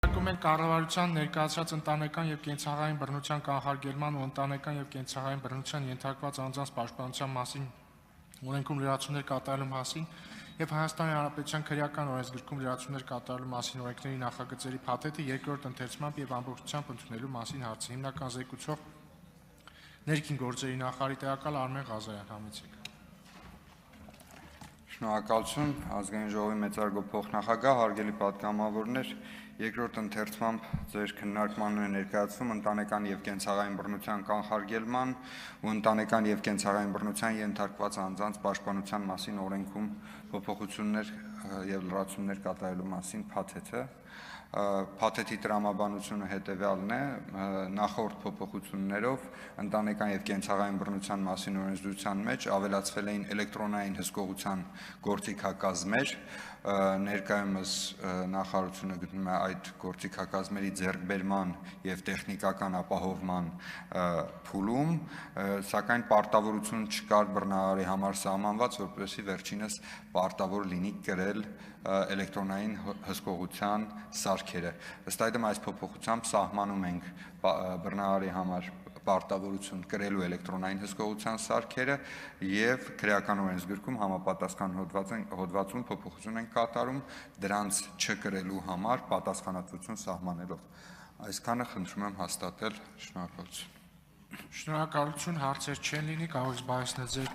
Մենք կառավարության ներկայացրած ընտանեկան եւ կենցաղային բռնության կանխարգելման ու ընտանեկան եւ կենցաղային բռնության ենթարկված անձանց պաշտպանության մասին օրենքում լրացումներ կատարելու մասին եւ Հայաստանի Հանրապետության քրեական օրենսգրքում լրացումներ կատարելու մասին օրենքների նախագծերի փաթեթը երկրորդ ընթերցմամբ եւ ամբողջությամբ ընդունելու մասին հարցը։ Հիմնական զեկուցող ներքին գործերի նախարարի տեղակալ Արմեն Ղազարյան, համեցեք։ Շնորհակալություն ազգային ժողովի մեծարգո փոխնախագահ, հարգելի պատգամավորներ, երկրորդ ընթերցմամբ ձեր քննարկմանն է ներկայացվում ընտանեկան եւ կենցաղային բռնության կանխարգելման ու ընտանեկան եւ կենցաղային բռնության ենթարկված անձանց պաշտպանության մասին օրենքում փոփոխություններ եւ լրացումներ կատարելու մասին փաթեթը։ Փաթեթի տրամաբանությունը հետևյալն է, նախորդ փոփոխություններով ընտանեկան եւ կենցաղային բռնության մասին օրենսդրության մեջ ավելացվել էին էլեկտրոնային հսկողության գործիքակազմեր, ներկայումս նախարարությունը գտնում է այդ գործիքակազմերի ձեռքբերման եւ տեխնիկական ապահովման փուլում, սակայն պարտավորություն չկար բռնարարի համար սահմանված, որպեսզի վերջինս պարտավոր լինի կրել էլեկտրոնային հսկողության սարքերը։ Ըստ այդմ այս փոփոխությամբ սահմանում ենք բռնարարի համար պարտավորություն կրելու էլեկտրոնային հսկողության սարքերը եւ քրեական օրենսգրքում համապատասխան հոդվածում փոփոխություն են կատարում դրանց չկրելու համար պատասխանատվություն սահմանելով։ Այսքանը խնդրում եմ հաստատել, շնորհակալություն։ Շնորհակալություն, հարցեր չեն լինի, կարող եք զբաղեցնել ձեր